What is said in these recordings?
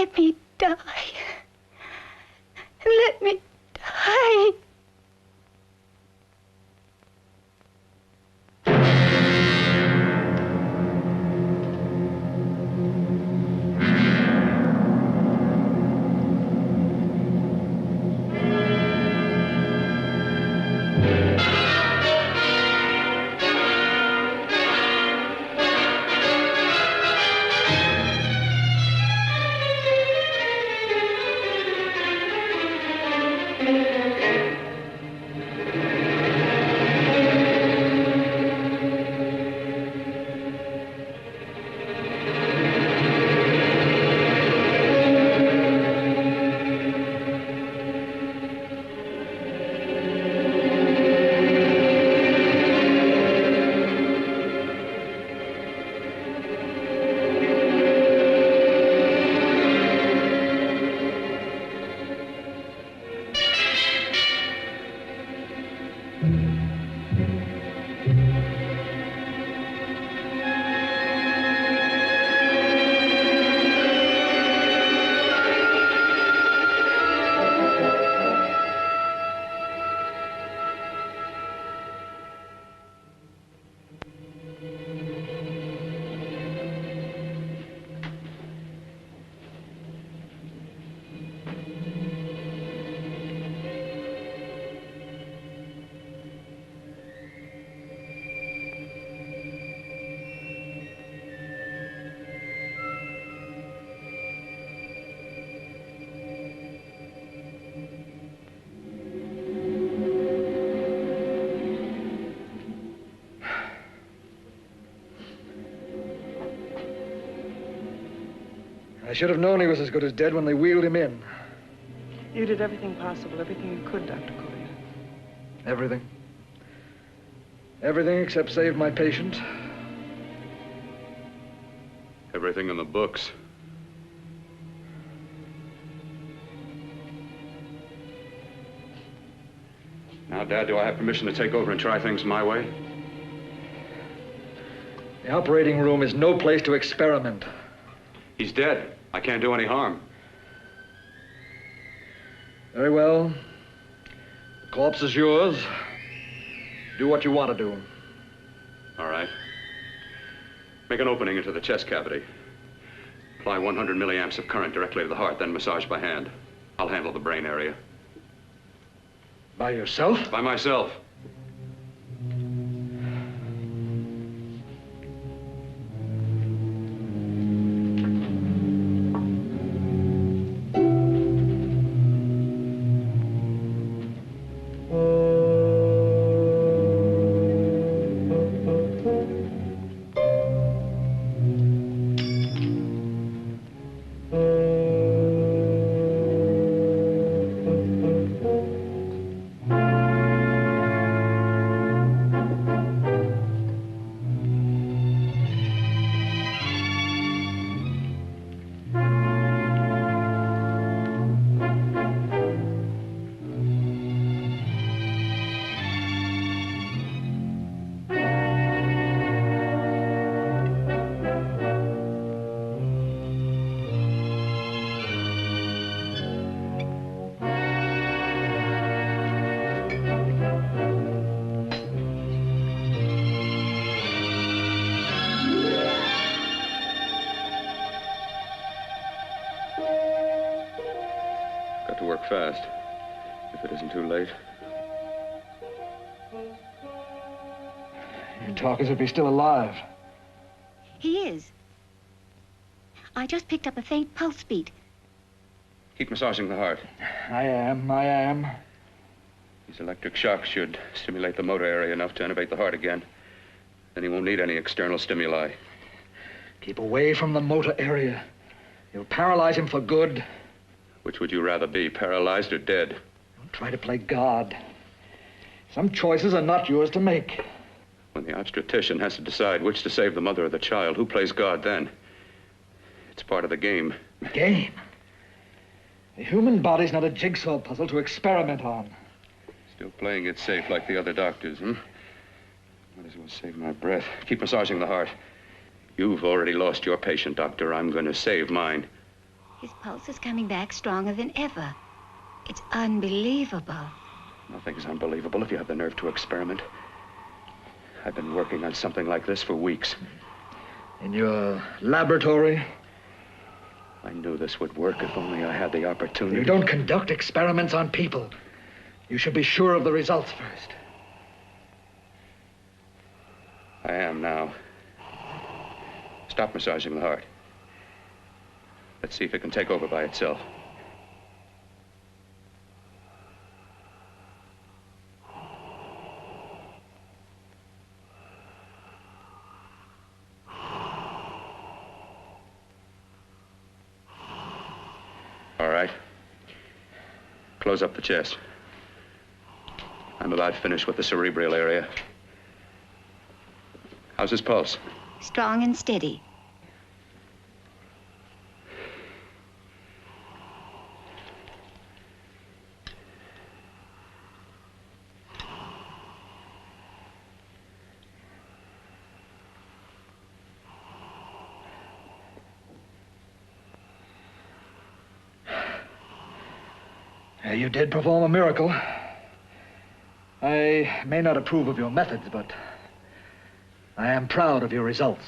Let me die. Let me die. I should have known he was as good as dead when they wheeled him in. You did everything possible, everything you could, Dr. Collier. Everything. Everything except save my patient. Everything in the books. Now, Dad, do I have permission to take over and try things my way? The operating room is no place to experiment. He's dead. I can't do any harm. Very well. The corpse is yours. Do what you want to do. All right. Make an opening into the chest cavity. Apply 100 milliamps of current directly to the heart, then massage by hand. I'll handle the brain area. By yourself? By myself. Got to work fast, if it isn't too late. You talk as if he's still alive. He is. I just picked up a faint pulse beat. Keep massaging the heart. I am. These electric shocks should stimulate the motor area enough to innervate the heart again. Then he won't need any external stimuli. Keep away from the motor area. You'll paralyze him for good. Which would you rather be, paralyzed or dead? Don't try to play God. Some choices are not yours to make. When the obstetrician has to decide which to save the mother or the child, who plays God then? It's part of the game. Game? The human body's not a jigsaw puzzle to experiment on. Still playing it safe like the other doctors, hmm? Might as well save my breath. Keep massaging the heart. You've already lost your patient, Doctor. I'm going to save mine. His pulse is coming back stronger than ever. It's unbelievable. Nothing's unbelievable if you have the nerve to experiment. I've been working on something like this for weeks. In your laboratory? I knew this would work if only I had the opportunity. You don't conduct experiments on people. You should be sure of the results first. I am now. Stop massaging the heart. Let's see if it can take over by itself. All right. Close up the chest. I'm about finished with the cerebral area. How's his pulse? Strong and steady. You did perform a miracle. I may not approve of your methods, but I am proud of your results.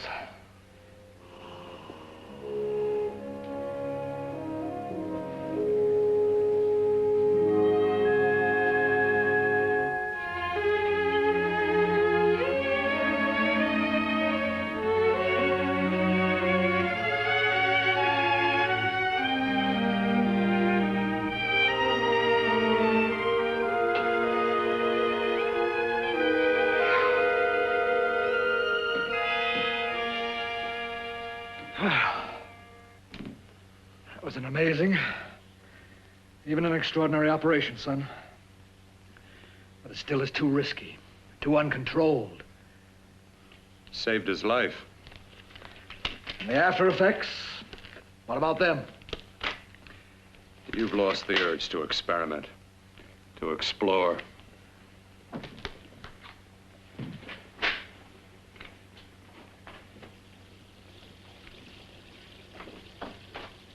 That was an amazing, even an extraordinary operation, son. But it still is too risky, too uncontrolled. Saved his life. And the after effects, what about them? You've lost the urge to experiment, to explore.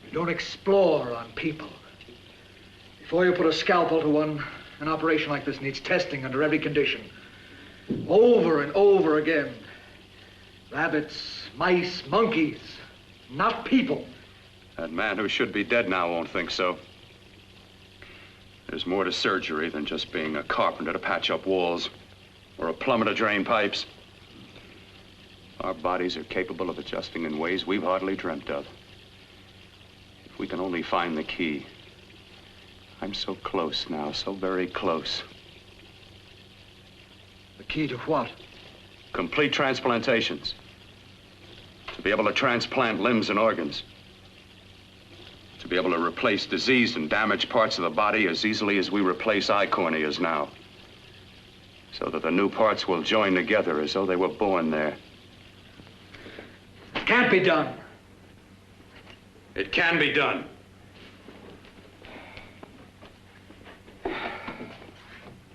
You don't explore on people. Before you put a scalpel to one, an operation like this needs testing under every condition. Over and over again. Rabbits, mice, monkeys, not people. That man who should be dead now won't think so. There's more to surgery than just being a carpenter to patch up walls or a plumber to drain pipes. Our bodies are capable of adjusting in ways we've hardly dreamt of. If we can only find the key. I'm so close now, so very close. The key to what? Complete transplantations. To be able to transplant limbs and organs. To be able to replace diseased and damaged parts of the body as easily as we replace eye corneas now. So that the new parts will join together as though they were born there. It can't be done. It can be done.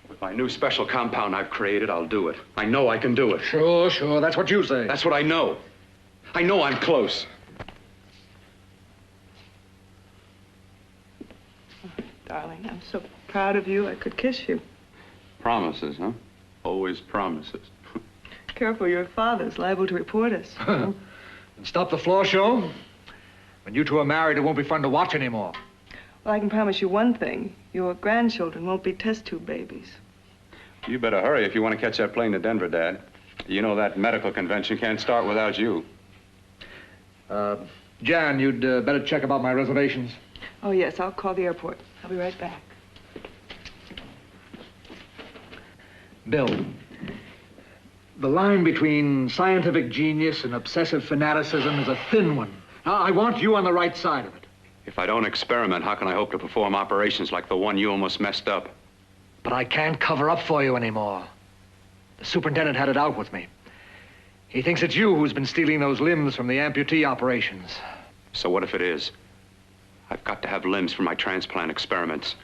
With my new special compound I've created, I'll do it. I know I can do it. Sure, sure, that's what you say. That's what I know. I know I'm close. Darling, I'm so proud of you, I could kiss you. Promises, huh? Always promises. Careful, your father's liable to report us. And stop the floor show. When you two are married, it won't be fun to watch anymore. Well, I can promise you one thing. Your grandchildren won't be test tube babies. You better hurry if you want to catch that plane to Denver, Dad. You know that medical convention can't start without you. Jan, you'd better check about my reservations. Oh, yes, I'll call the airport. I'll be right back. Bill, the line between scientific genius and obsessive fanaticism is a thin one. Now, I want you on the right side of it. If I don't experiment, how can I hope to perform operations like the one you almost messed up? But I can't cover up for you anymore. The superintendent had it out with me. He thinks it's you who's been stealing those limbs from the amputee operations. So what if it is? I've got to have limbs for my transplant experiments.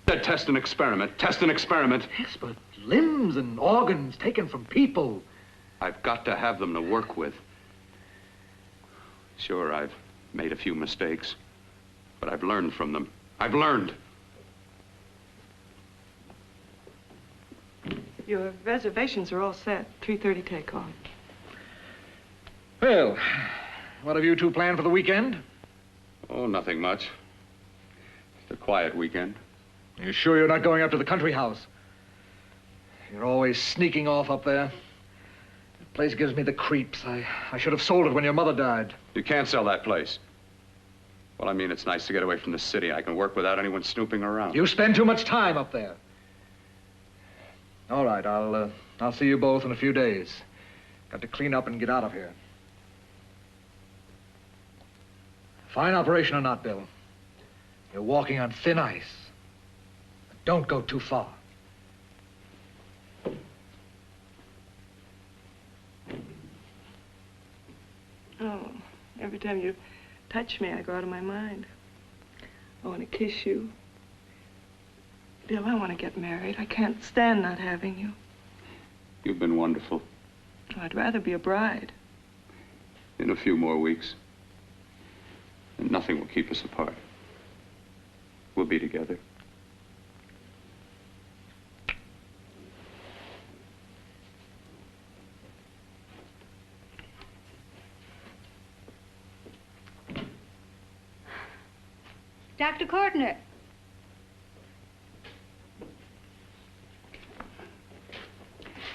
Test and experiment, test and experiment. Yes, but limbs and organs taken from people. I've got to have them to work with. Sure, I've made a few mistakes. But I've learned from them. I've learned. Your reservations are all set. 3:30 takeoff. Well, what have you two planned for the weekend? Oh, nothing much. Just a quiet weekend. You sure you're not going up to the country house? You're always sneaking off up there. The place gives me the creeps. I should have sold it when your mother died. You can't sell that place. Well, I mean, it's nice to get away from the city. I can work without anyone snooping around. You spend too much time up there. All right, I'll see you both in a few days. Got to clean up and get out of here. Fine operation or not, Bill. You're walking on thin ice. But don't go too far. Oh, every time you touch me, I go out of my mind. I want to kiss you. Bill, I want to get married. I can't stand not having you. You've been wonderful. Oh, I'd rather be a bride. In a few more weeks. And nothing will keep us apart. We'll be together. Dr. Courtner.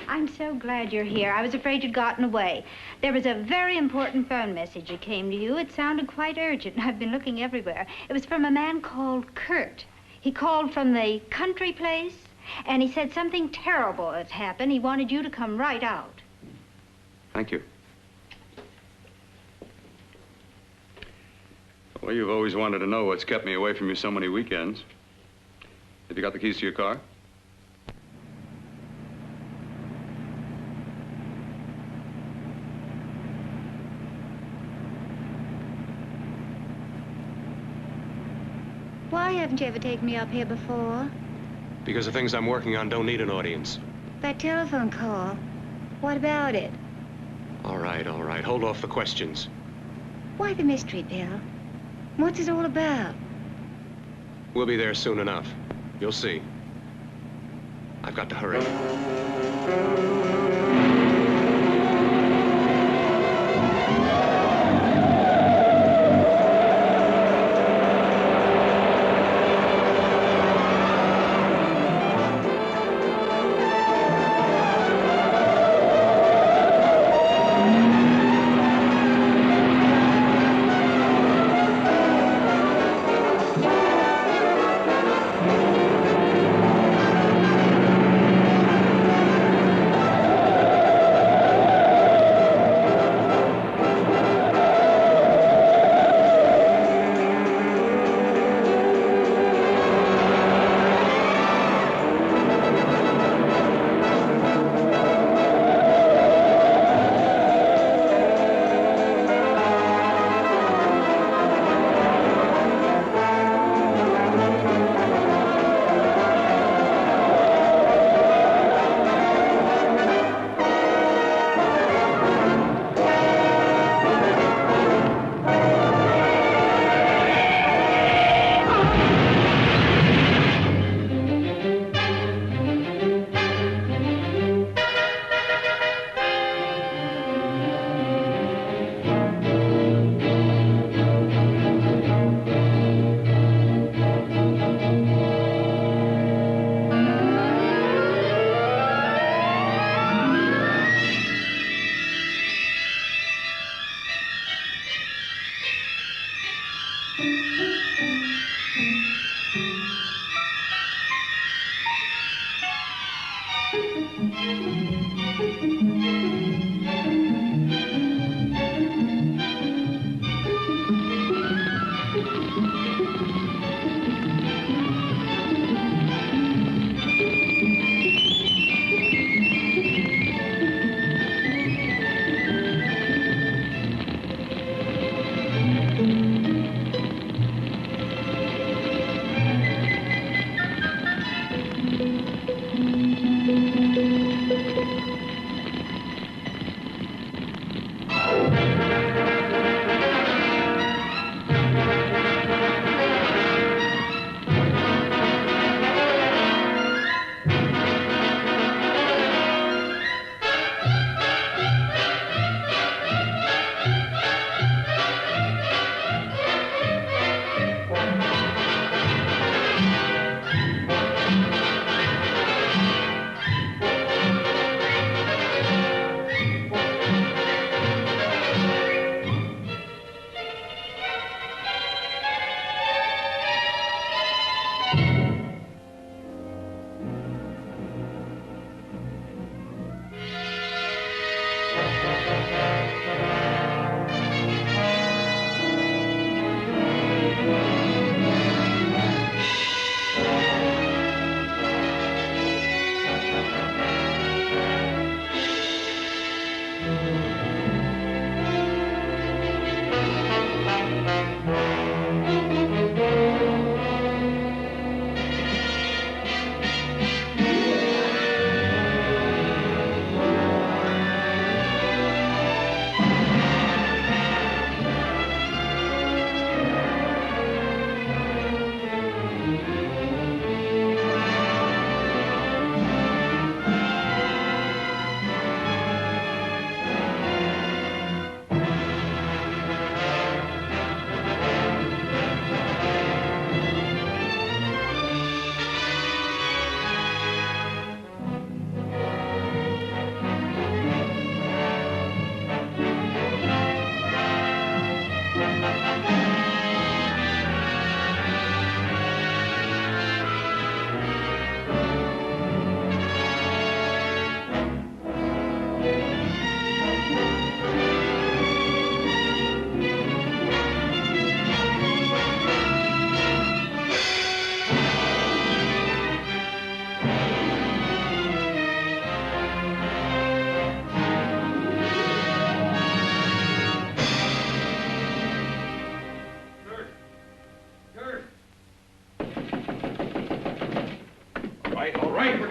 I'm so glad you're here. I was afraid you'd gotten away. There was a very important phone message that came to you. It sounded quite urgent. I've been looking everywhere. It was from a man called Kurt. He called from the country place, and he said something terrible had happened. He wanted you to come right out. Thank you. Well, you've always wanted to know what's kept me away from you so many weekends. Have you got the keys to your car? Why haven't you ever taken me up here before? Because the things I'm working on don't need an audience. That telephone call, what about it? All right, all right. Hold off the questions. Why the mystery, Bill? What's it all about? We'll be there soon enough. You'll see. I've got to hurry.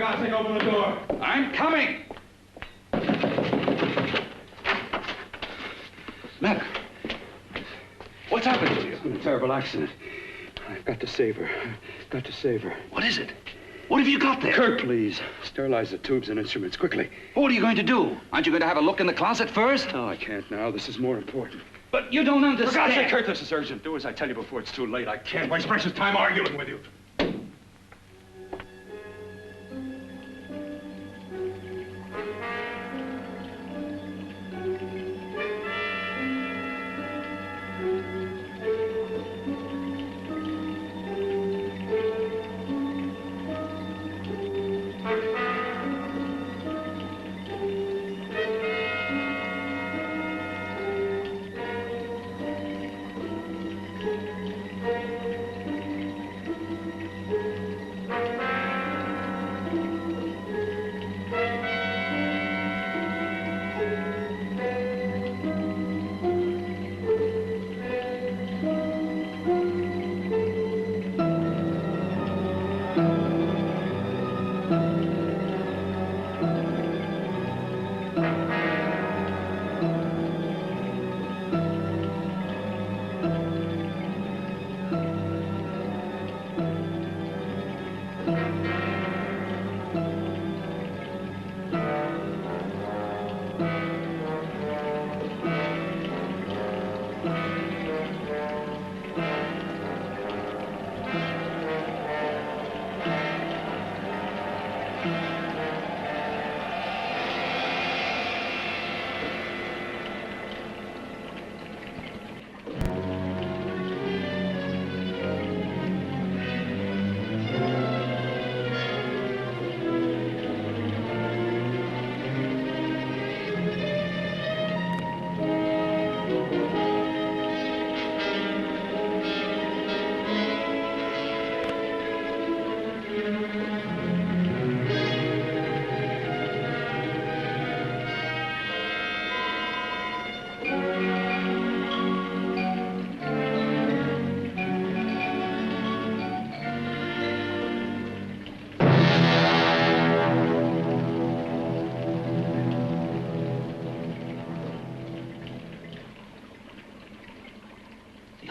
Kosek, open the door. I'm coming. Matter? What's happened to you? It's been a terrible accident. I've got to save her. I've got to save her. What is it? What have you got there? Kurt, please. Sterilize the tubes and instruments, quickly. What are you going to do? Aren't you going to have a look in the closet first? No, I can't now. This is more important. But you don't understand. For God's sake, Kurt, this is urgent. Do as I tell you before it's too late. I can't waste precious time arguing with you.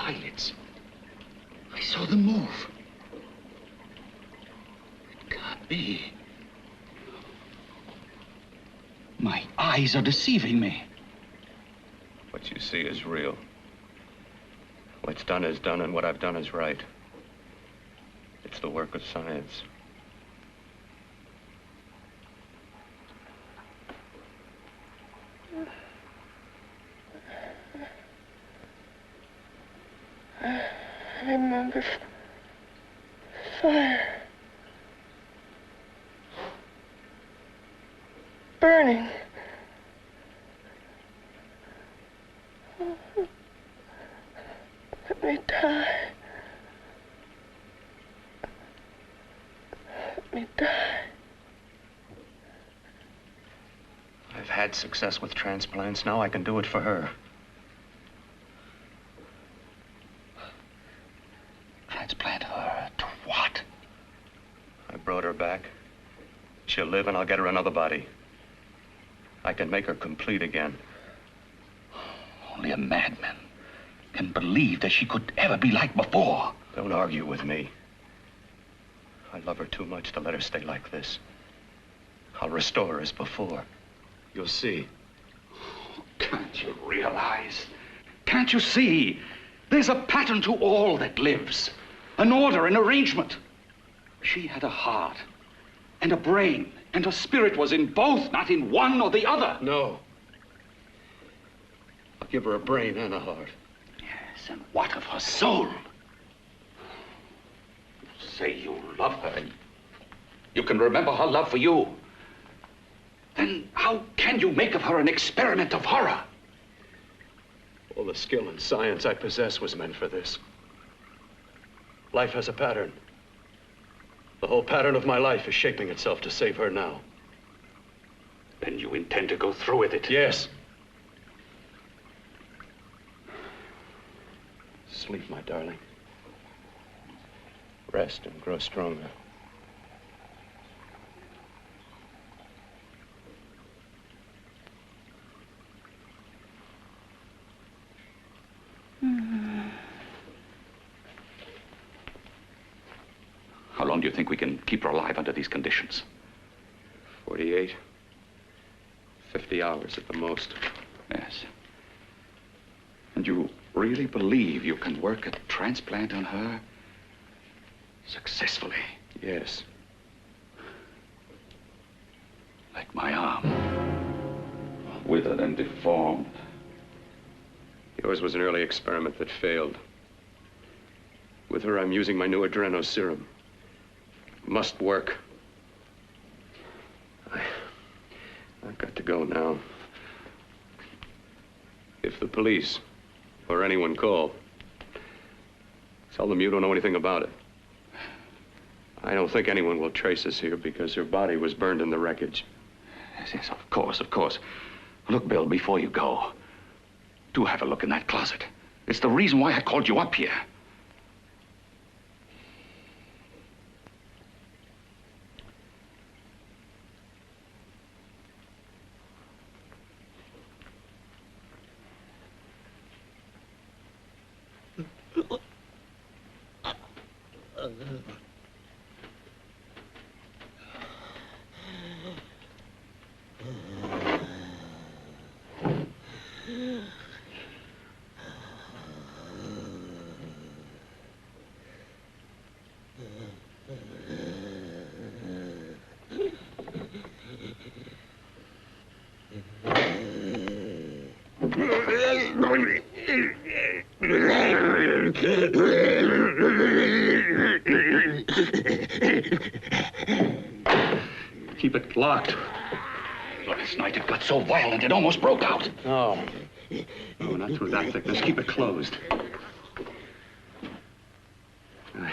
Eyelids. I saw them move. It can't be. My eyes are deceiving me. What you see is real. What's done is done, and what I've done is right. It's the work of science. I remember fire. Burning. Let me die. Let me die. I've had success with transplants. Now I can do it for her. Transplant her to what? I brought her back. She'll live, and I'll get her another body. I can make her complete again. Only a madman can believe that she could ever be like before. Don't argue with me. I love her too much to let her stay like this. I'll restore her as before. You'll see. Can't you realize? Can't you see? There's a pattern to all that lives. An order, an arrangement. She had a heart and a brain, and her spirit was in both, not in one or the other. No. I'll give her a brain and a heart. Yes, and what of her soul? You say you love her, and you can remember her love for you. Then how can you make of her an experiment of horror? All the skill and science I possess was meant for this. Life has a pattern. The whole pattern of my life is shaping itself to save her now. Then you intend to go through with it? Yes. Sleep, my darling. Rest and grow stronger. long do you think we can keep her alive under these conditions? 48, 50 hours at the most. Yes. And you really believe you can work a transplant on her successfully? Yes. Like my arm. Withered and deformed. Yours was an early experiment that failed. With her, I'm using my new adreno serum. Must work. I've got to go now. If the police or anyone call, tell them you don't know anything about it. I don't think anyone will trace us here because her body was burned in the wreckage. Yes, of course, of course. Look, Bill, before you go, do have a look in that closet. It's the reason why I called you up here. Keep it locked. Last night it got so violent it almost broke out. Oh. Oh, not through that thickness. Keep it closed. I've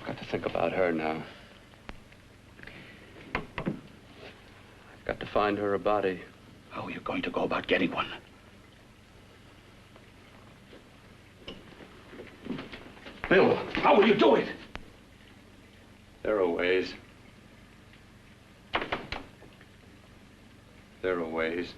got to think about her now. I've got to find her a body. How are you going to go about getting one? Bill, how will you do it? There are ways. There are ways.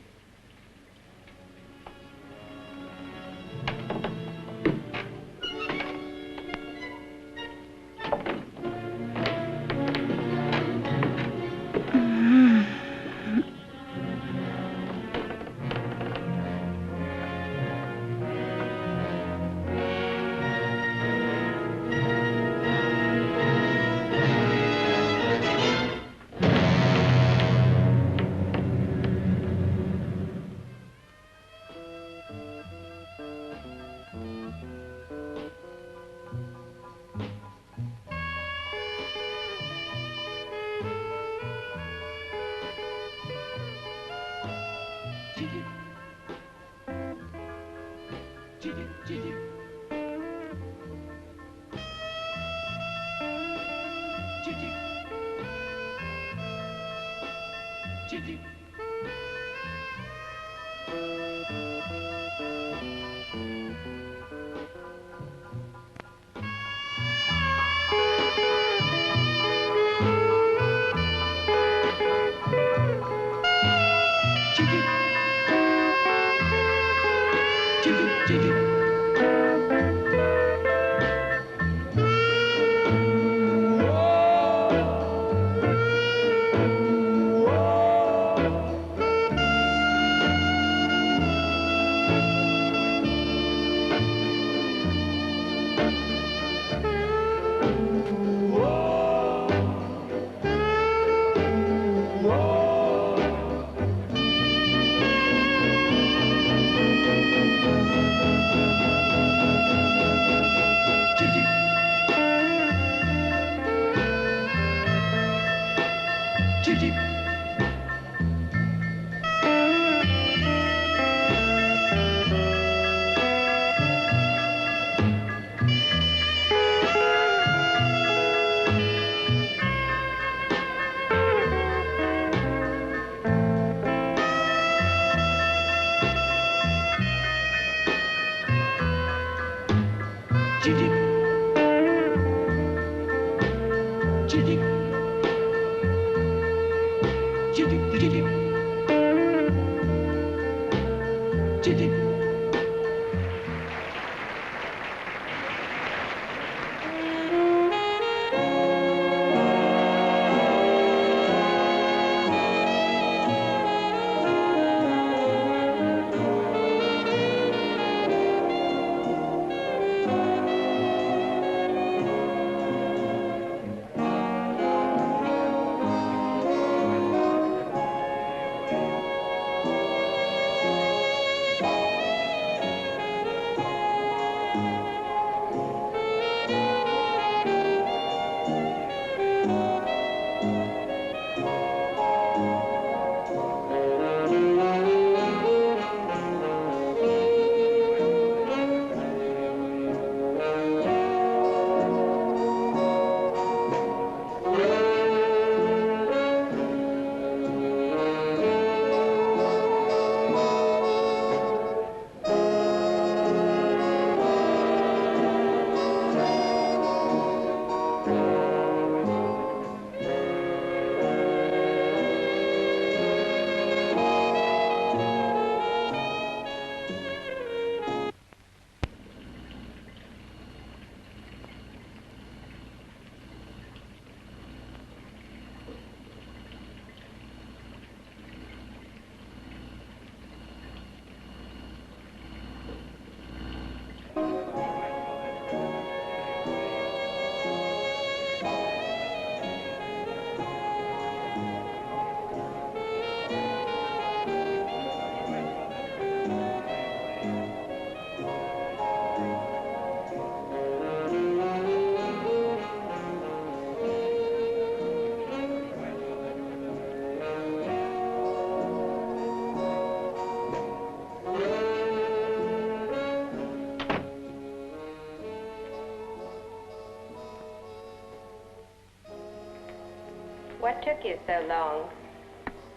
took you so long?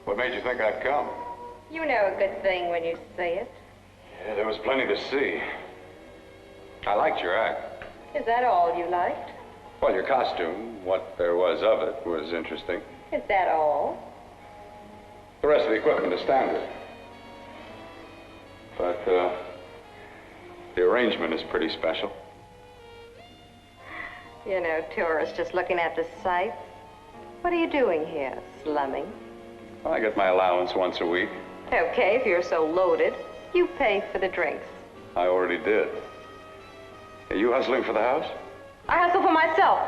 What made you think I'd come? You know a good thing when you see it. Yeah, there was plenty to see. I liked your act. Is that all you liked? Well, your costume, what there was of it, was interesting. Is that all? The rest of the equipment is standard. But, the arrangement is pretty special. You know, tourists just looking at the sights. What are you doing here? Slumming? Well, I get my allowance once a week. Okay, if you're so loaded, you pay for the drinks. I already did. Are you hustling for the house? I hustle for myself.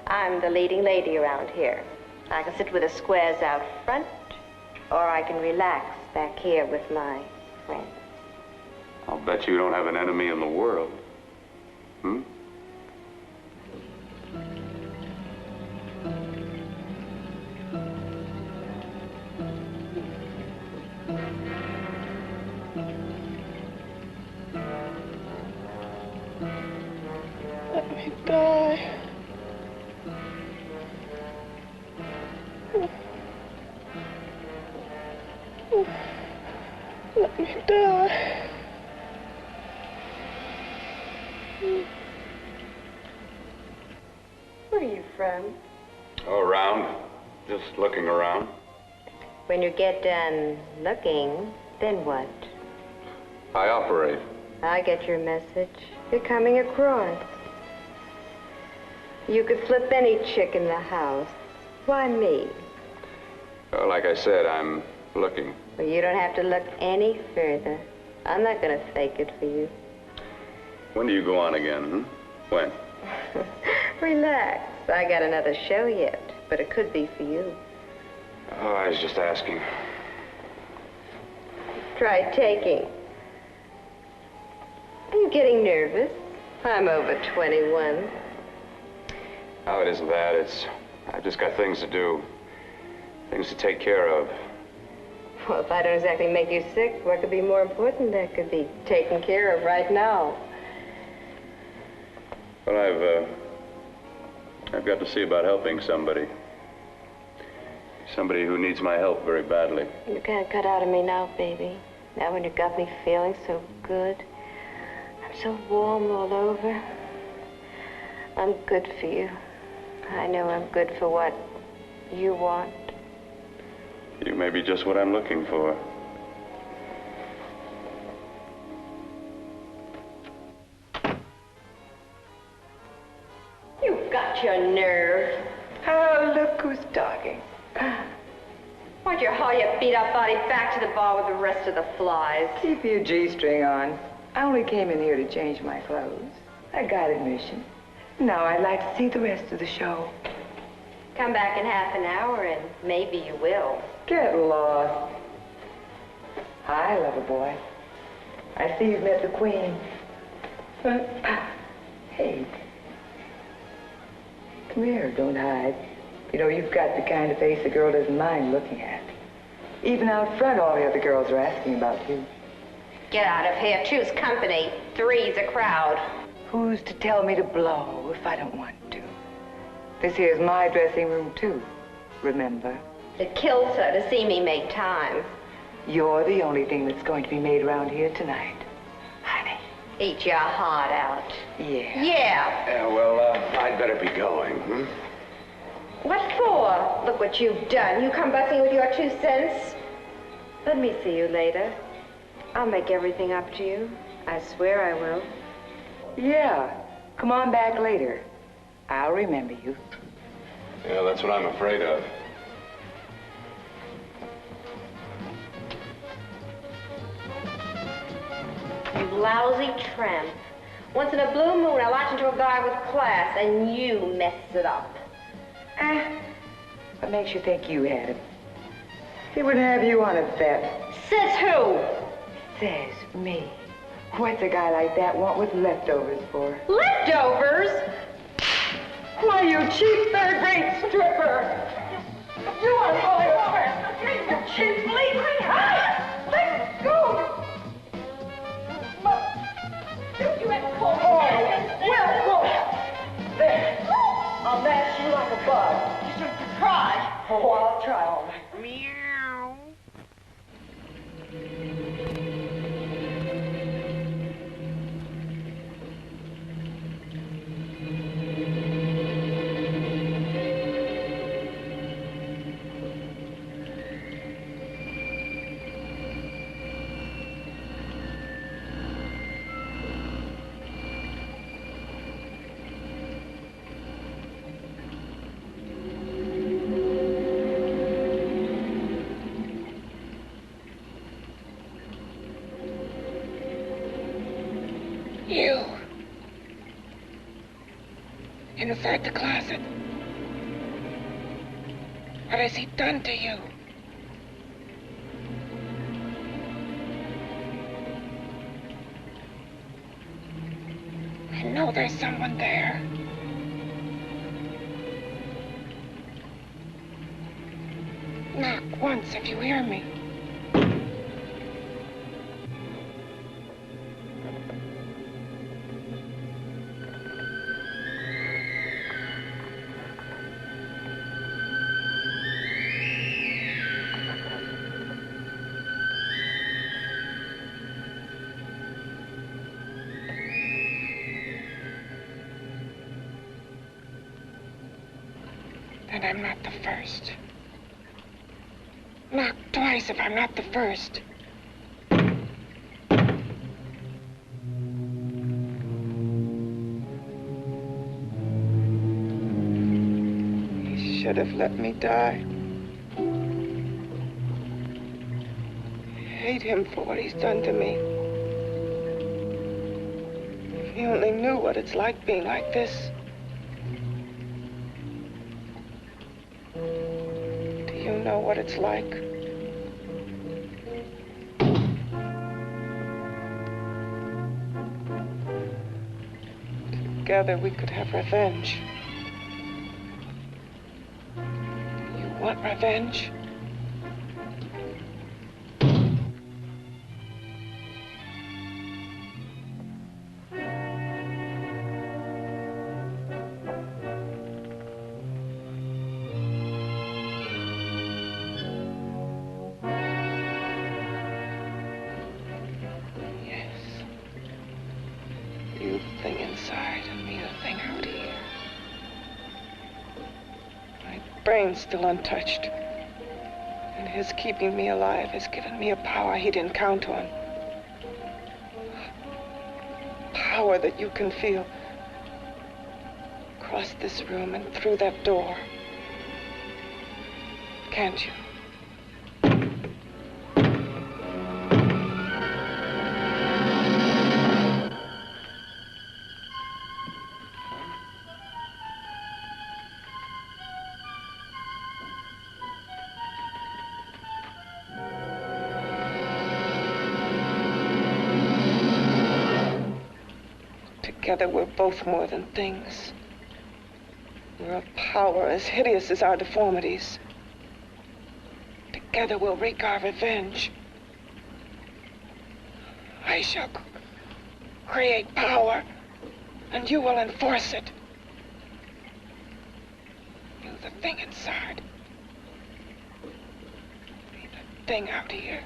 I'm the leading lady around here. I can sit with the squares out front, or I can relax back here with my friends. I'll bet you don't have an enemy in the world. Hmm? Let me die. Let me die. Where are you from? Oh, around. Just looking around. When you get done looking, then what? I operate. I get your message. You're coming across. You could flip any chick in the house. Why me? Well, like I said, I'm looking. Well, you don't have to look any further. I'm not going to fake it for you. When do you go on again, hmm? When? Relax. I got another show yet, but it could be for you. Oh, I was just asking. Try taking. Are you getting nervous? I'm over 21. Oh, it isn't that. I've just got things to do. Things to take care of. Well, if I don't exactly make you sick, what could be more important that could be taken care of right now? Well, I've got to see about helping somebody. Somebody who needs my help very badly. You can't cut out of me now, baby. Now when you got me feeling so good. I'm so warm all over. I'm good for you. I know I'm good for what you want. You may be just what I'm looking for. You've got your nerve. Oh, look who's talking. Why'd you haul your beat-up body back to the bar with the rest of the flies? Keep your G-string on. I only came in here to change my clothes. I got admission. Now I'd like to see the rest of the show. Come back in half an hour and maybe you will. Get lost. Hi, lover boy. I see you've met the queen. Hey. Come here, don't hide. You know, you've got the kind of face a girl doesn't mind looking at. Even out front, all the other girls are asking about you. Get out of here. Choose company. Three's a crowd. Who's to tell me to blow if I don't want to? This here's my dressing room, too. Remember? It kills her to see me make time. You're the only thing that's going to be made around here tonight. Honey. Eat your heart out. Yeah. Yeah. Yeah, well, I'd better be going, hmm? What for? Look what you've done. You come busting with your 2 cents. Let me see you later. I'll make everything up to you. I swear I will. Yeah. Come on back later. I'll remember you. Yeah, that's what I'm afraid of. You lousy tramp. Once in a blue moon, I latch into a guy with class, and you mess it up. What makes you think you had him? He wouldn't have you on a bet. Says who? Says me. What's a guy like that want with leftovers for? Leftovers? Why, you cheap third-rate stripper! You are going over! You cheap bleeding! Let go! Look! You had called me. Well, there. Oh, I'll try all right. Meow. You. Inside the closet. What has he done to you? I know there's someone there. Knock once if you hear me. And I'm not the first. Knock twice if I'm not the first. He should have let me die. I hate him for what he's done to me. If he only knew what it's like being like this. You know what it's like. Together we could have revenge. You want revenge? You the thing inside and me the thing out here. My brain's still untouched. And his keeping me alive has given me a power he didn't count on. Power that you can feel. Across this room and through that door. Can't you? Together we're both more than things. We're a power as hideous as our deformities. Together we'll wreak our revenge. I shall create power, and you will enforce it. You the thing inside. Me the thing out here.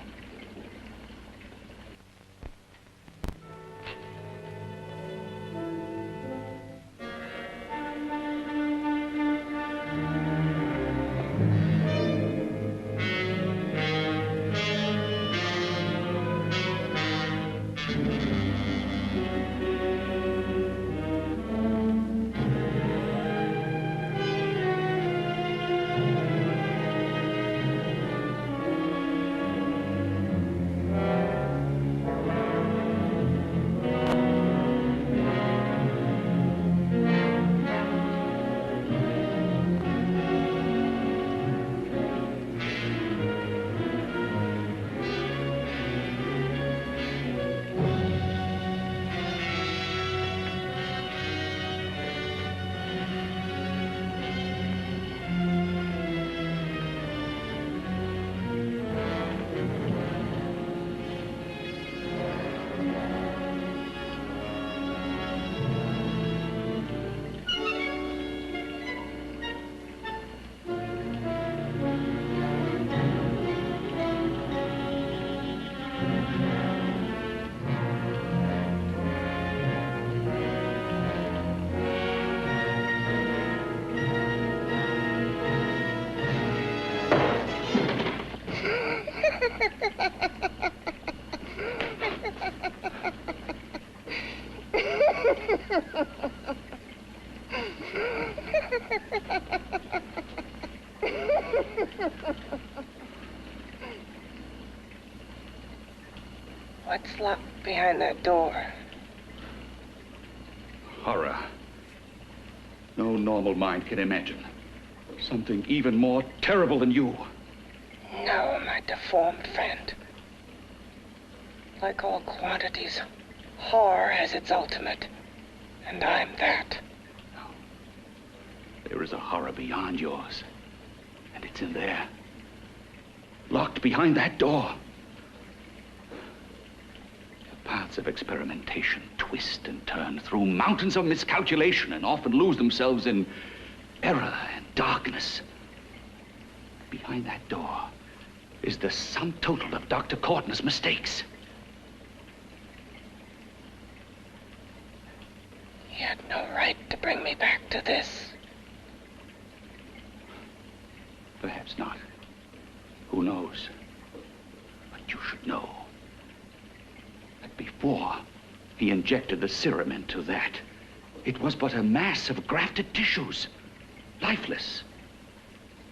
What's locked behind that door? Horror. No normal mind can imagine. Something even more terrible than you. No, my deformed friend. Like all quantities, horror has its ultimate. And I'm that. There is a horror beyond yours. And it's in there. Locked behind that door. The paths of experimentation twist and turn through mountains of miscalculation and often lose themselves in error and darkness. Behind that door is the sum total of Dr. Corton's mistakes. He had no right to bring me back to this. Perhaps not. Who knows? But you should know that before he injected the serum into that, it was but a mass of grafted tissues, lifeless.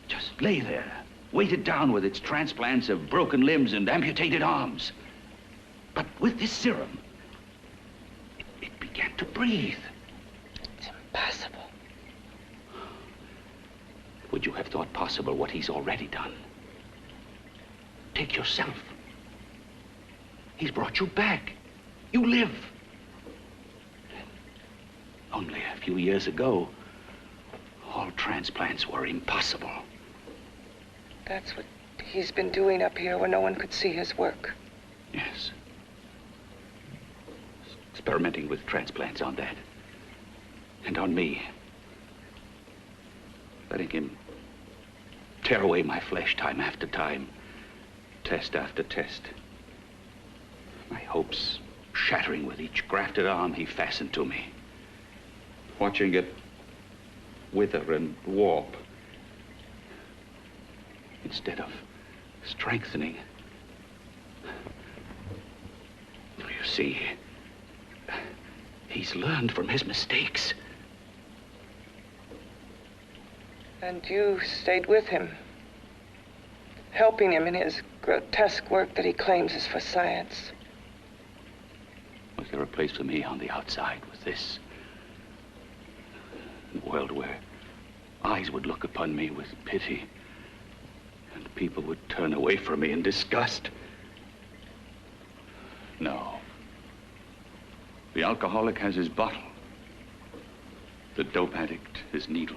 Just lay there, weighted down with its transplants of broken limbs and amputated arms. But with this serum, it began to breathe. It's impossible. Would you have thought possible what he's already done? Take yourself. He's brought you back. You live. Only a few years ago, all transplants were impossible. That's what he's been doing up here where no one could see his work. Yes. Experimenting with transplants on that. And on me. Letting him tear away my flesh time after time, test after test. My hopes shattering with each grafted arm he fastened to me. Watching it wither and warp. Instead of strengthening. You see, he's learned from his mistakes. And you stayed with him, helping him in his grotesque work that he claims is for science. Was there a place for me on the outside with this? A world where eyes would look upon me with pity and people would turn away from me in disgust? No. The alcoholic has his bottle. The dope addict his needle.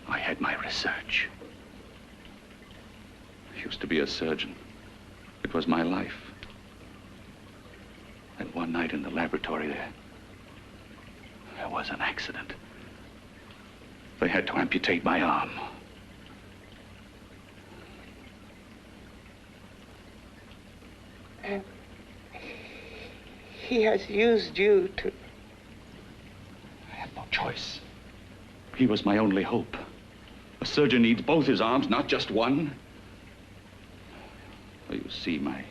I had my research. I used to be a surgeon. It was my life. And one night in the laboratory there was an accident. They had to amputate my arm. And he has used you to... I had no choice. He was my only hope. A surgeon needs both his arms, not just one. Well, you see, my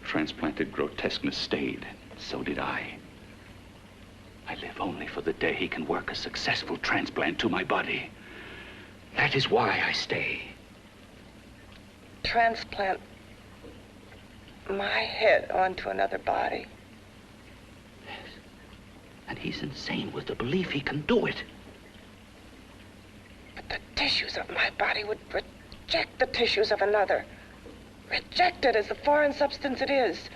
transplanted grotesqueness stayed. So did I. I live only for the day he can work a successful transplant to my body. That is why I stay. Transplant my head onto another body. Yes. And he's insane with the belief he can do it. But the tissues of my body would reject the tissues of another. Reject it as the foreign substance it is.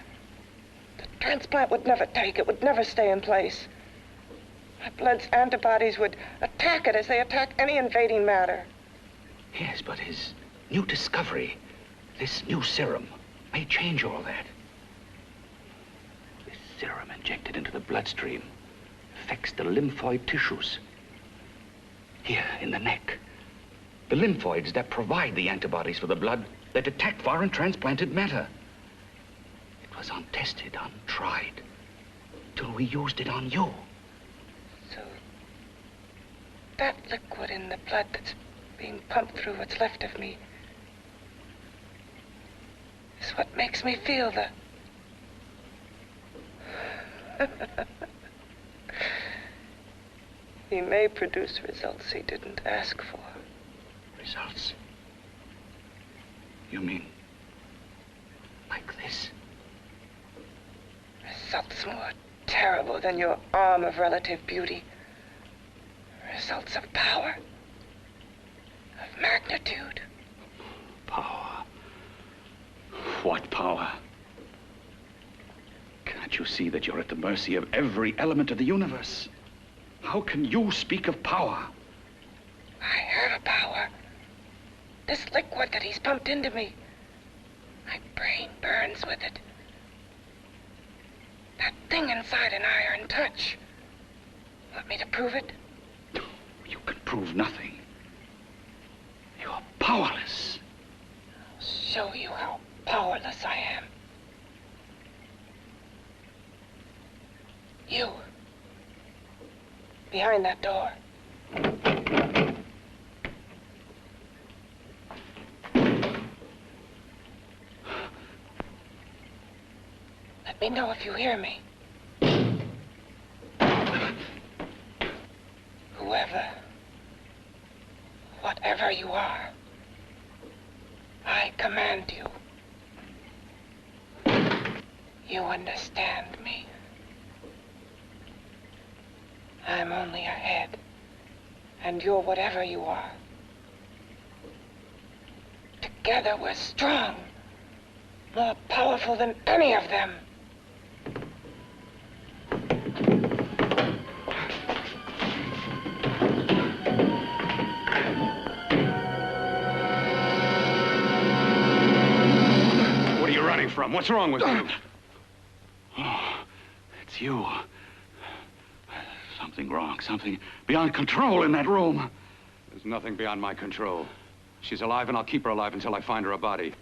The transplant would never take it, would never stay in place. My blood's antibodies would attack it as they attack any invading matter. Yes, but his new discovery, this new serum, may change all that. This serum injected into the bloodstream affects the lymphoid tissues. Here, in the neck. The lymphoids that provide the antibodies for the blood that attack foreign transplanted matter. It was untested, untried, till we used it on you. So, that liquid in the blood that's being pumped through what's left of me, is what makes me feel the... He may produce results he didn't ask for. Results? You mean like this? Results more terrible than your arm of relative beauty. Results of power, of magnitude. Power? What power? Can't you see that you're at the mercy of every element of the universe? How can you speak of power? I heard of power. This liquid that he's pumped into me. My brain burns with it. That thing inside an iron touch. Want me to prove it? You can prove nothing. You're powerless. I'll show you how powerless I am. You. Behind that door. Let me know if you hear me. Whoever, whatever you are, I command you. You understand me. I'm only a head, and you're whatever you are. Together we're strong, more powerful than any of them. What are you running from? What's wrong with you? Oh, it's you. Something wrong, something beyond control in that room. There's nothing beyond my control. She's alive, and I'll keep her alive until I find her a body.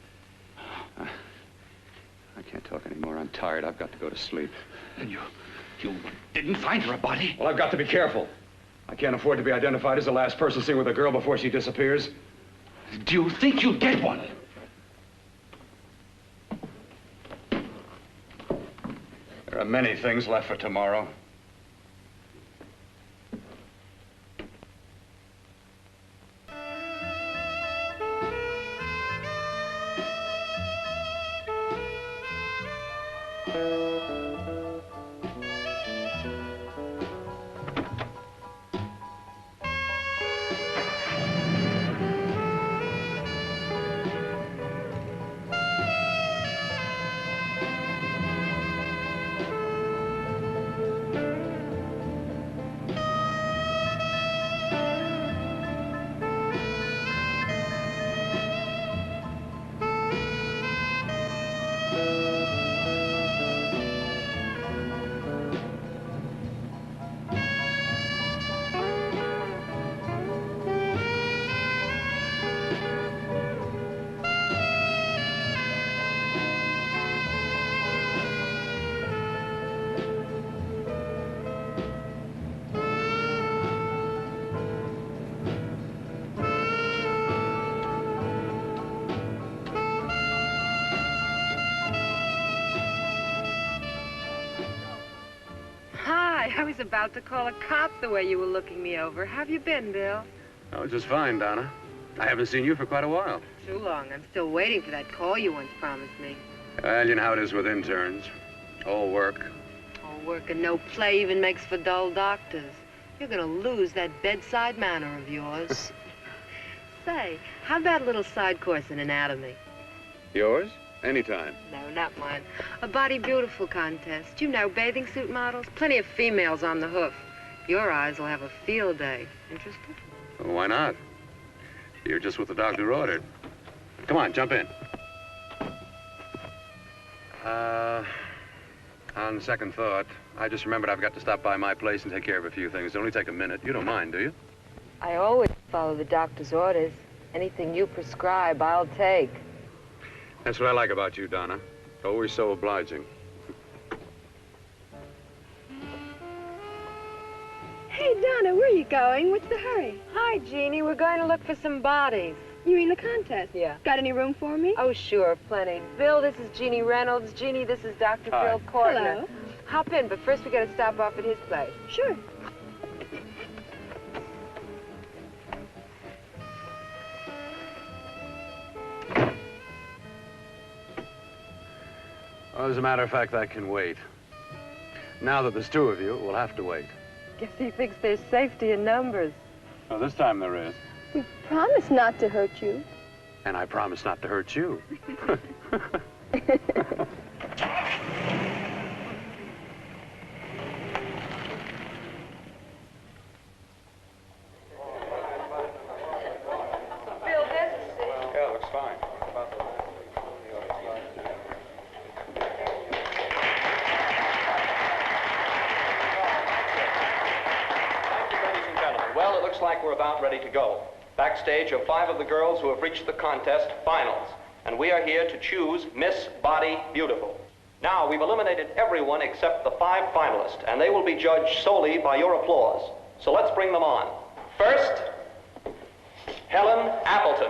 I can't talk anymore. I'm tired. I've got to go to sleep. And you didn't find her a body? Well, I've got to be careful. I can't afford to be identified as the last person seen with a girl before she disappears. Do you think you'll get one? There are many things left for tomorrow. I was about to call a cop the way you were looking me over. How have you been, Bill? Oh, just fine, Donna. I haven't seen you for quite a while. Too long. I'm still waiting for that call you once promised me. Well, you know how it is with interns. All work. All work and no play even makes for dull doctors. You're gonna lose that bedside manner of yours. Say, how about a little side course in anatomy? Yours? Anytime. No, not mine. A body beautiful contest. You know, bathing suit models. Plenty of females on the hoof. Your eyes will have a field day. Interested? Well, why not? You're just what the doctor ordered. Come on, jump in. On second thought, I just remembered I've got to stop by my place and take care of a few things. It'll only take a minute. You don't mind, do you? I always follow the doctor's orders. Anything you prescribe, I'll take. That's what I like about you, Donna. Always so obliging. Hey, Donna, where are you get going. What's the hurry? Hi, Jeannie. We're going to look for some bodies. You mean the contest? Yeah. Got any room for me? Oh, sure, plenty. Bill, this is Jeannie Reynolds. Jeannie, this is Dr. Hi. Bill Cortner. Hello. Hop in, but first we got to stop off at his place. Sure. Well, as a matter of fact, that can wait. Now that there's two of you, we'll have to wait. Guess he thinks there's safety in numbers. Well, this time there is. We promise not to hurt you. And I promise not to hurt you. Bill, there's a seat. Yeah, looks fine. Ladies and gentlemen, well, it looks like we're about ready to go. Backstage are 5 of the girls who have reached the contest finals, and we are here to choose Miss Body Beautiful. Now, we've eliminated everyone except the 5 finalists, and they will be judged solely by your applause. So let's bring them on. First, Helen Appleton.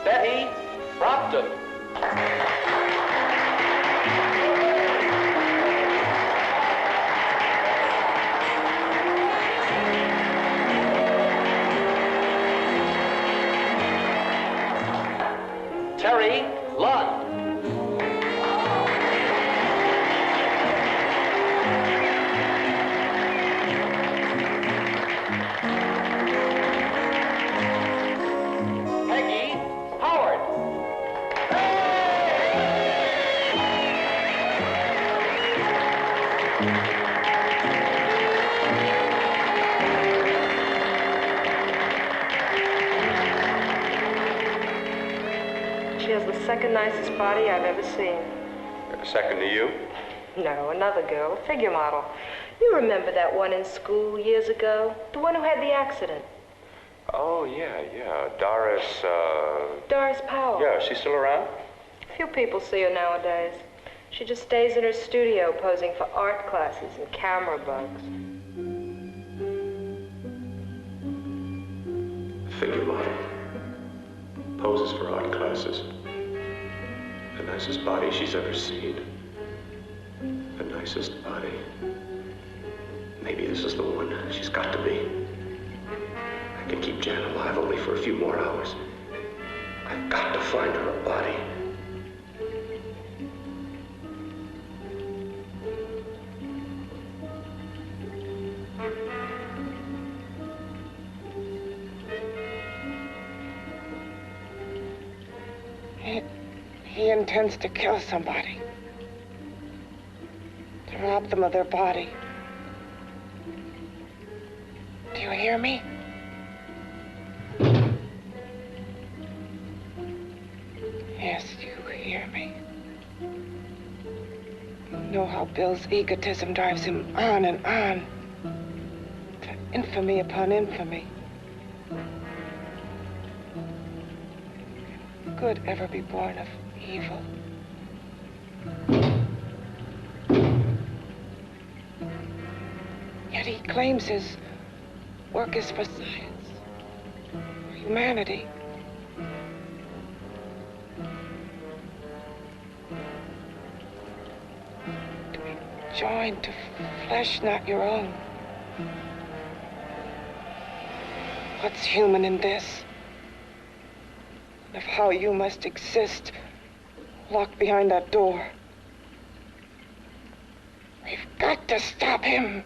Betty Brockton. Terry Lund. Peggy Howard. She has the second nicest body I've ever seen. Second to you? No, another girl, a figure model. You remember that one in school years ago? The one who had the accident. Oh, yeah. Doris Powell. Yeah, she's still around? Few people see her nowadays. She just stays in her studio posing for art classes and camera bugs. Figure model. Poses for art classes. The nicest body she's ever seen. The nicest body. Maybe this is the one. She's got to be. I can keep Jan alive only for a few more hours. I've got to find her a body. He intends to kill somebody. To rob them of their body. Do you hear me? Yes, you hear me. You know how Bill's egotism drives him on and on. To infamy upon infamy. Good ever be born of evil? Yet he claims his work is for science, for humanity. To be joined to flesh not your own. What's human in this? Of how you must exist, locked behind that door. We've got to stop him.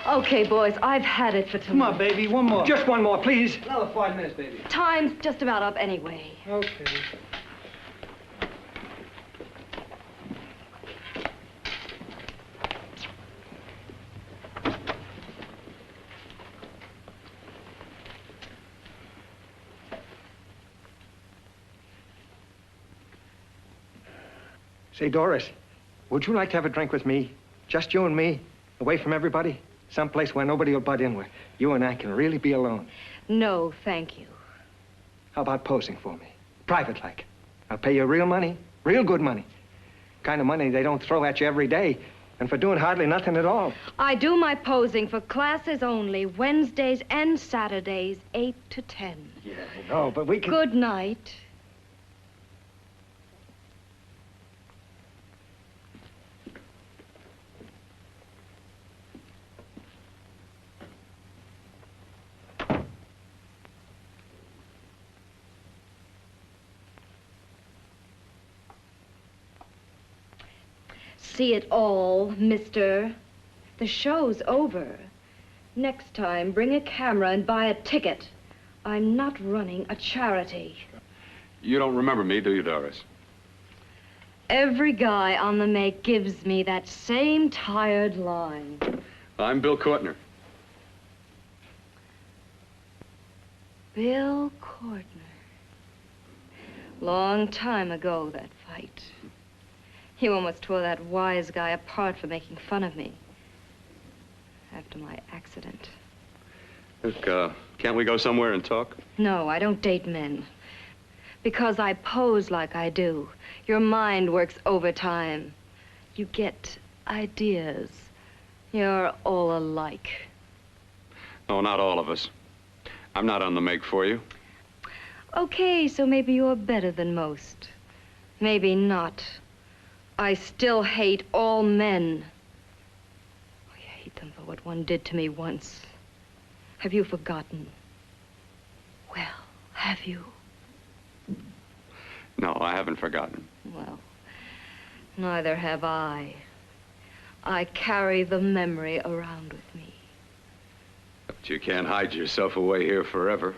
Okay, boys, I've had it for tonight. Come on, baby, one more. Just one more, please. Another 5 minutes, baby. Time's just about up anyway. Okay. Say, Doris, would you like to have a drink with me? Just you and me, away from everybody? Someplace where nobody will butt in, where you and I can really be alone. No, thank you. How about posing for me? Private like. I'll pay you real money, real good money. Kind of money they don't throw at you every day, and for doing hardly nothing at all. I do my posing for classes only, Wednesdays and Saturdays, 8 to 10. Yeah, I know, but we can... Good night. See it all, mister. The show's over. Next time, bring a camera and buy a ticket. I'm not running a charity. You don't remember me, do you, Doris? Every guy on the make gives me that same tired line. I'm Bill Courtner. Bill Courtner. Long time ago, that fight. You almost tore that wise guy apart for making fun of me. After my accident. Look, can't we go somewhere and talk? No, I don't date men. Because I pose like I do. Your mind works overtime. You get ideas. You're all alike. No, not all of us. I'm not on the make for you. Okay, so maybe you're better than most. Maybe not. I still hate all men. I hate them for what one did to me once. Have you forgotten? Well, have you? No, I haven't forgotten. Well, neither have I. I carry the memory around with me. But you can't hide yourself away here forever,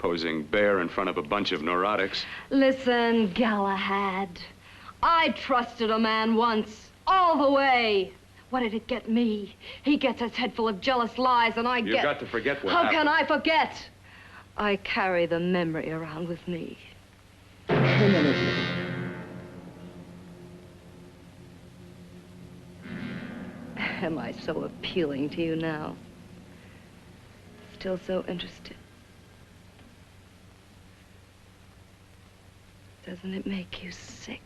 posing bare in front of a bunch of neurotics. Listen, Galahad. I trusted a man once, all the way. What did it get me? He gets his head full of jealous lies, and I get... You've got to forget what How happened. can I forget? I carry the memory around with me. Am I so appealing to you now? Still so interested? Doesn't it make you sick?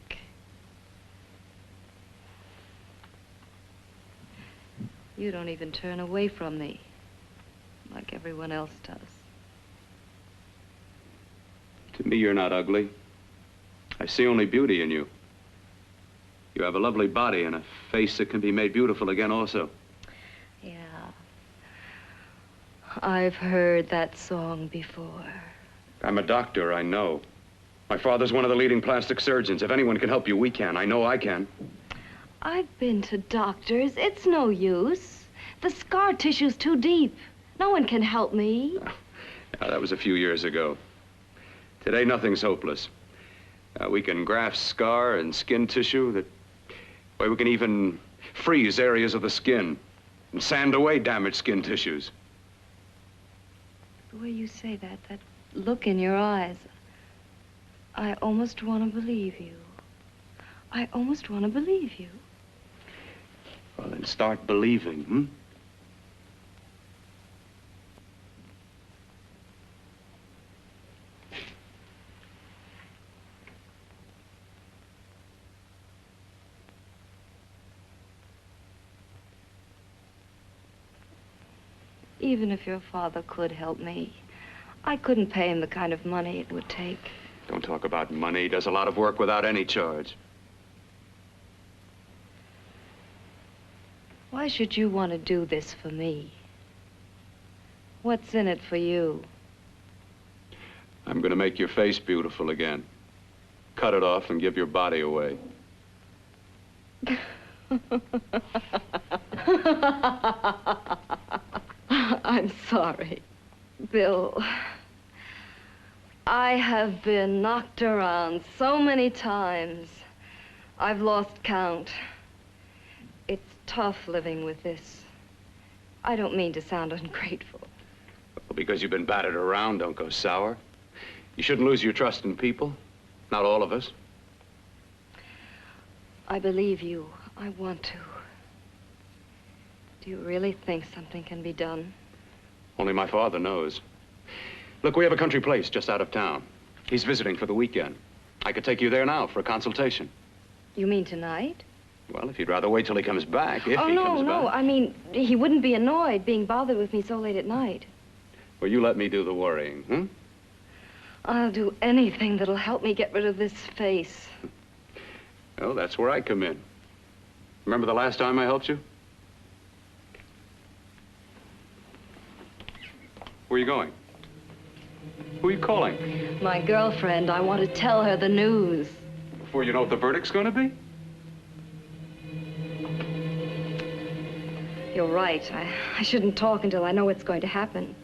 You don't even turn away from me, like everyone else does. To me, you're not ugly. I see only beauty in you. You have a lovely body and a face that can be made beautiful again also. Yeah. I've heard that song before. I'm a doctor, I know. My father's one of the leading plastic surgeons. If anyone can help you, we can. I know I can. I've been to doctors. It's no use. The scar tissue's too deep. No one can help me. Now, that was a few years ago. Today, nothing's hopeless. We can graft scar and skin tissue that... Well, we can even freeze areas of the skin and sand away damaged skin tissues. The way you say that look in your eyes, I almost want to believe you. I almost want to believe you. Well, then start believing, hmm? Even if your father could help me, I couldn't pay him the kind of money it would take. Don't talk about money. He does a lot of work without any charge. Why should you want to do this for me? What's in it for you? I'm going to make your face beautiful again. Cut it off and give your body away. sorry. Bill, I have been knocked around so many times. I've lost count. It's tough living with this. I don't mean to sound ungrateful. Well, because you've been battered around, don't go sour. You shouldn't lose your trust in people. Not all of us. I believe you. I want to. Do you really think something can be done? Only my father knows. Look, we have a country place just out of town. He's visiting for the weekend. I could take you there now for a consultation. You mean tonight? Well, if you'd rather wait till he comes back, if he comes back. No. I mean, he wouldn't be annoyed being bothered with me so late at night. Well, you let me do the worrying, hmm? I'll do anything that'll help me get rid of this face. Well, that's where I come in. Remember the last time I helped you? Where are you going? Who are you calling? My girlfriend. I want to tell her the news. Before you know what the verdict's going to be? You're right. I shouldn't talk until I know what's going to happen.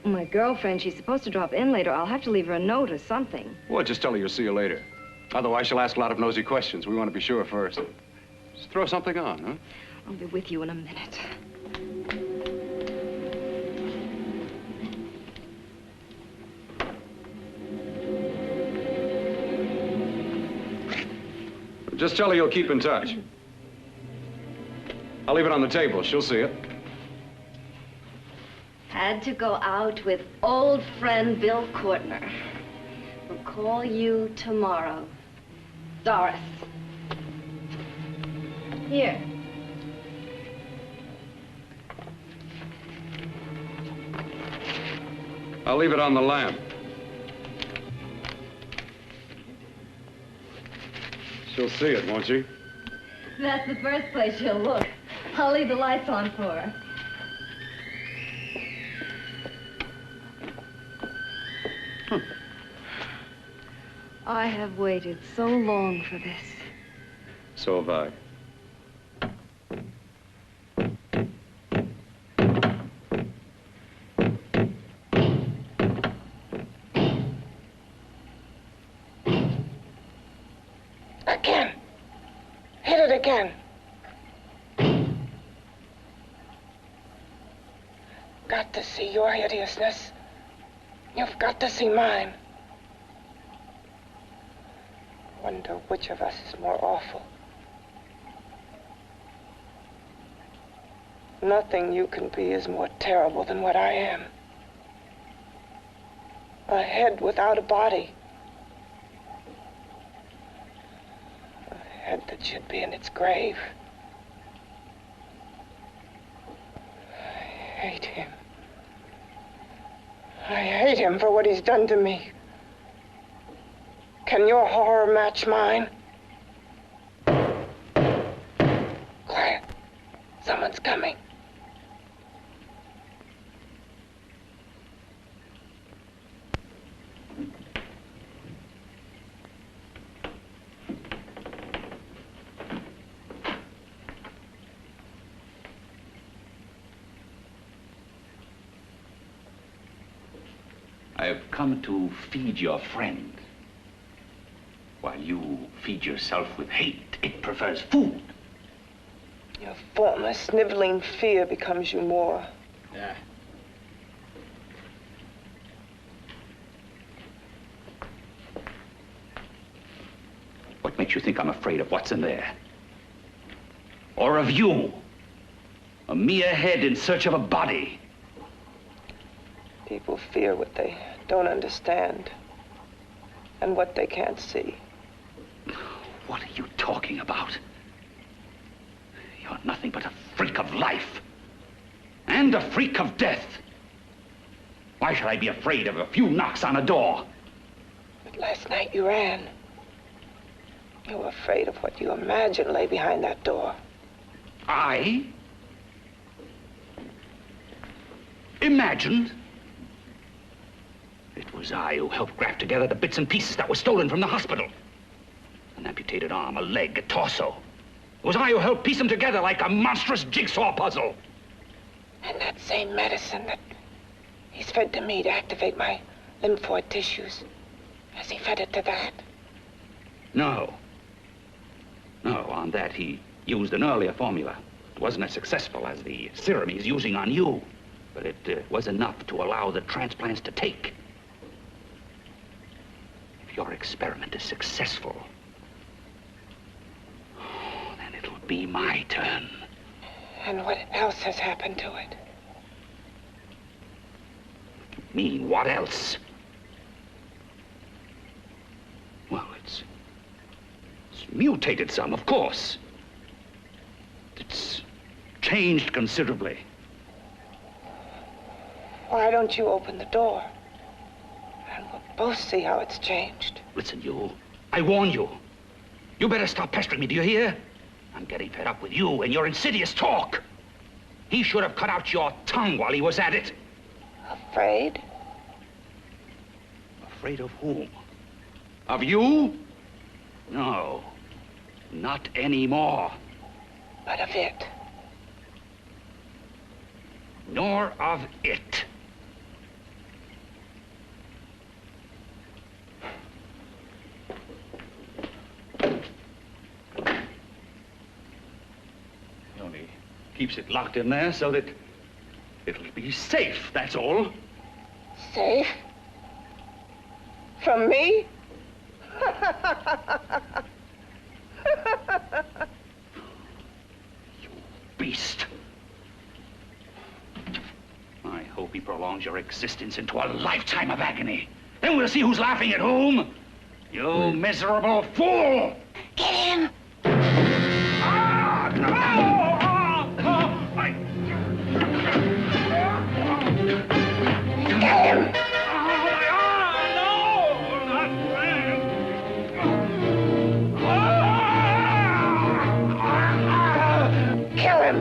My girlfriend, she's supposed to drop in later. I'll have to leave her a note or something. Well, just tell her you'll see you later. Otherwise, she'll ask a lot of nosy questions. We want to be sure first. Just throw something on, huh? I'll be with you in a minute. Just tell her you'll keep in touch. I'll leave it on the table. She'll see it. Had to go out with old friend Bill Courtner. We'll call you tomorrow. Doris. Here. I'll leave it on the lamp. She'll see it, won't she? That's the first place she'll look. I'll leave the lights on for her. I have waited so long for this. So have I. Again. Hit it again. Got to see your hideousness. You've got to see mine. Wonder which of us is more awful. Nothing you can be is more terrible than what I am. A head without a body. A head that should be in its grave. I hate him. I hate him for what he's done to me. Can your horror match mine? Quiet. Someone's coming. I have come to feed your friend. While you feed yourself with hate, it prefers food. Your former sniveling fear becomes you more. Yeah. What makes you think I'm afraid of what's in there? Or of you? A mere head in search of a body. People fear what they don't understand and what they can't see. What are you talking about? You're nothing but a freak of life. And a freak of death. Why should I be afraid of a few knocks on a door? But last night you ran. You were afraid of what you imagined lay behind that door. I? Imagined? It was I who helped graft together the bits and pieces that were stolen from the hospital. An amputated arm, a leg, a torso. It was I who helped piece them together like a monstrous jigsaw puzzle. And that same medicine that he's fed to me to activate my lymphoid tissues. Has he fed it to that? No. No, on that he used an earlier formula. It wasn't as successful as the serum he's using on you, but it was enough to allow the transplants to take. If your experiment is successful, then it'll be my turn. And what else has happened to it? You mean, what else? Well, it's mutated some, of course. It's changed considerably. Why don't you open the door? And we'll both see how it's changed. Listen, you. I warned you. You better stop pestering me, do you hear? I'm getting fed up with you and your insidious talk. He should have cut out your tongue while he was at it. Afraid? Afraid of whom? Of you? No, not anymore. But of it. Nor of it. He only keeps it locked in there so that it'll be safe, that's all. Safe? From me? You beast. I hope he prolongs your existence into a lifetime of agony. Then we'll see who's laughing at whom. You miserable fool! Get him! Get him! Kill him!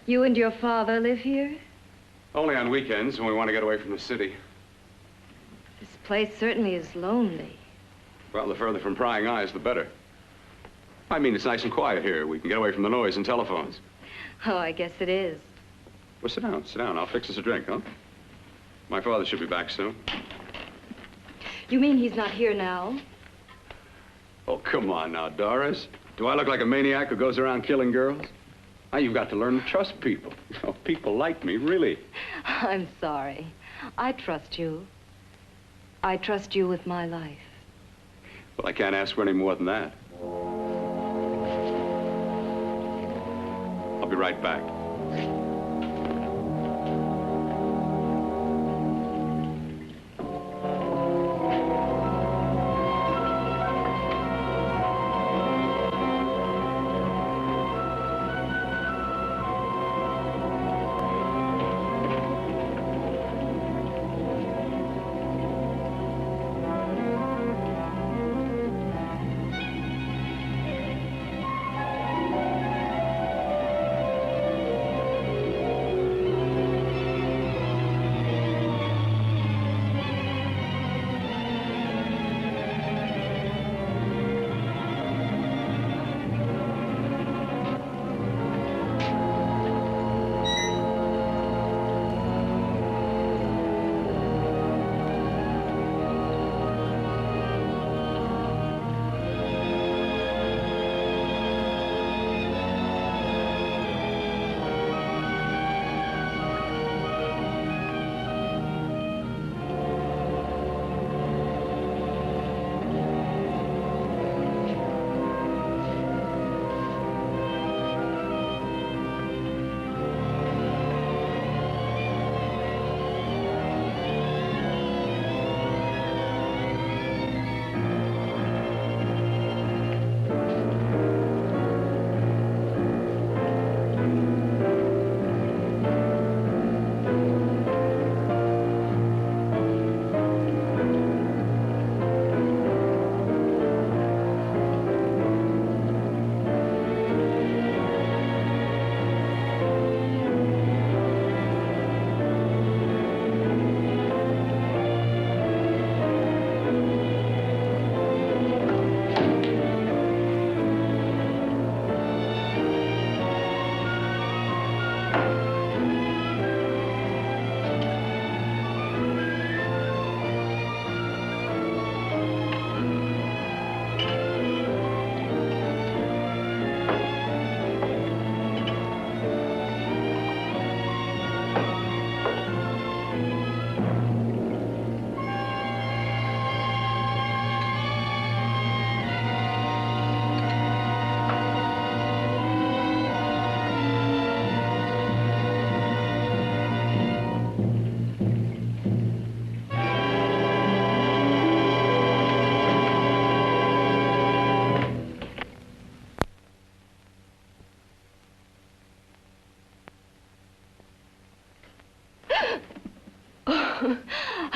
You and your father live here? Only on weekends when we want to get away from the city. This place certainly is lonely. Well, the further from prying eyes, the better. I mean, it's nice and quiet here. We can get away from the noise and telephones. Oh, I guess it is. Well, sit down, sit down. I'll fix us a drink, huh? My father should be back soon. You mean he's not here now? Oh, come on now, Doris. Do I look like a maniac who goes around killing girls? Now, you've got to learn to trust people. You know, people like me, really. I'm sorry. I trust you. I trust you with my life. Well, I can't ask for any more than that. I'll be right back.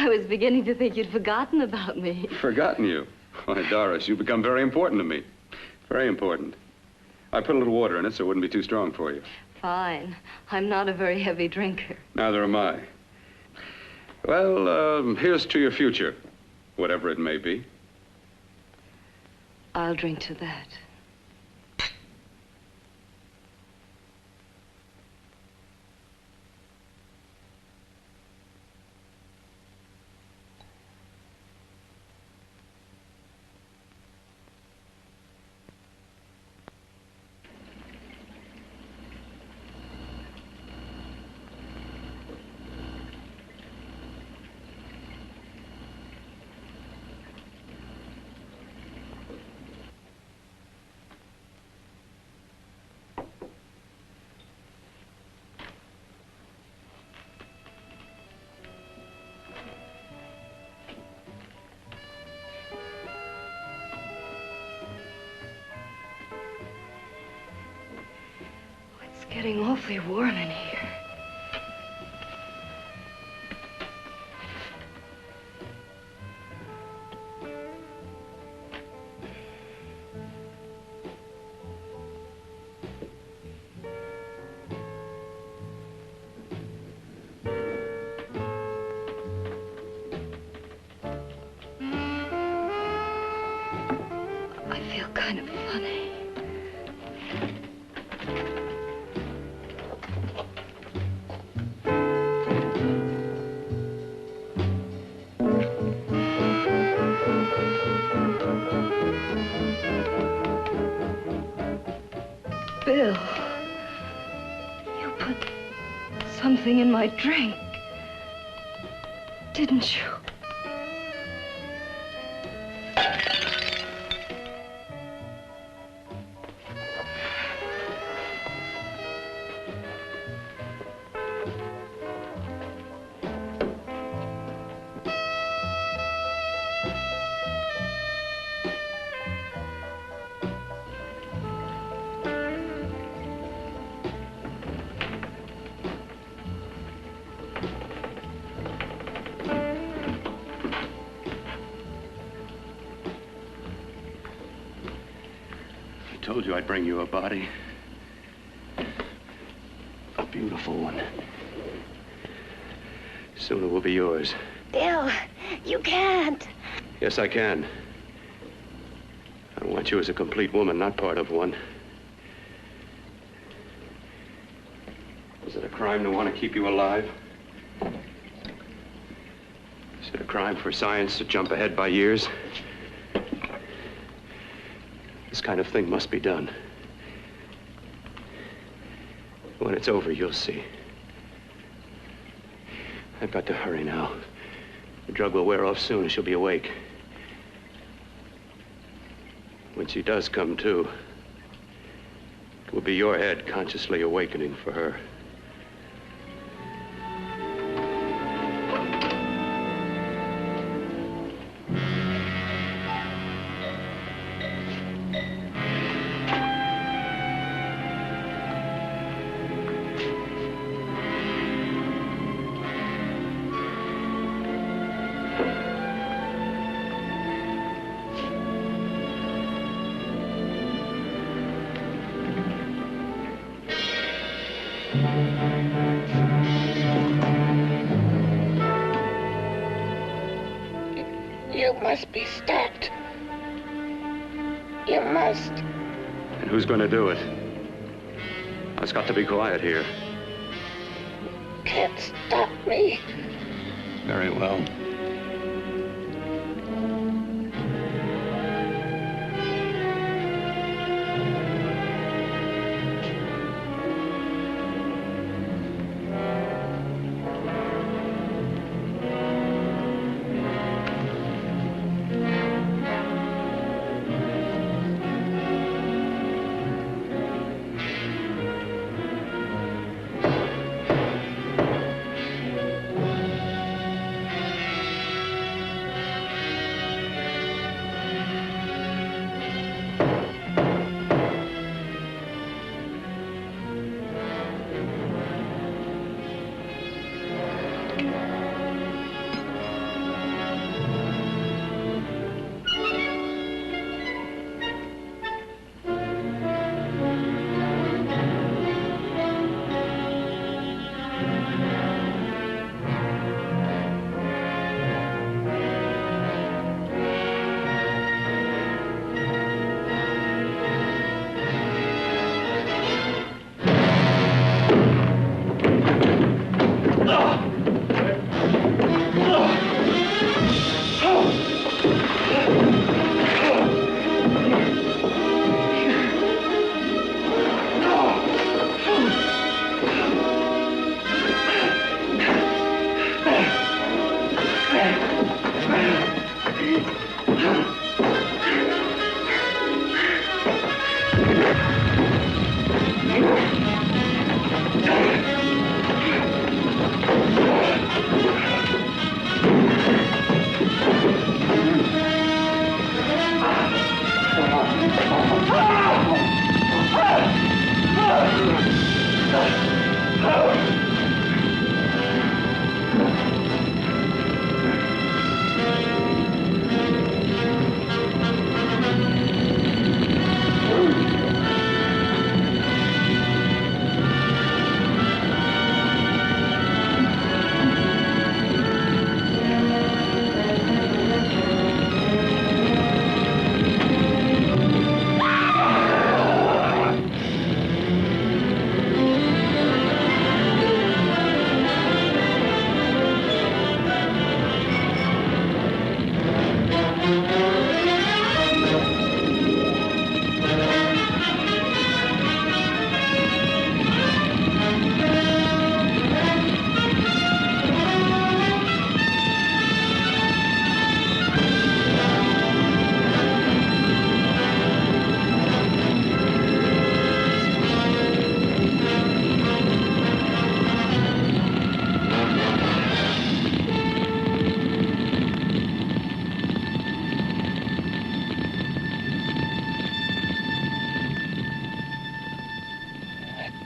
I was beginning to think you'd forgotten about me. Forgotten you? Why, Doris, you've become very important to me. Very important. I put a little water in it so it wouldn't be too strong for you. Fine. I'm not a very heavy drinker. Neither am I. Well, here's to your future, whatever it may be. I'll drink to that. It's getting awfully warm in here. kind of funny. Bill, you put something in my drink, didn't you? I told you I'd bring you a body. A beautiful one. Soon it will be yours. Bill, you can't. Yes, I can. I want you as a complete woman, not part of one. Is it a crime to want to keep you alive? Is it a crime for science to jump ahead by years? This kind of thing must be done. When it's over, you'll see. I've got to hurry now. The drug will wear off soon and she'll be awake. When she does come to, it will be your head consciously awakening for her. You must be stopped. You must. And who's going to do it? It's got to be quiet here. Can't stop me. Very well.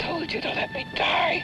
told you to let me die.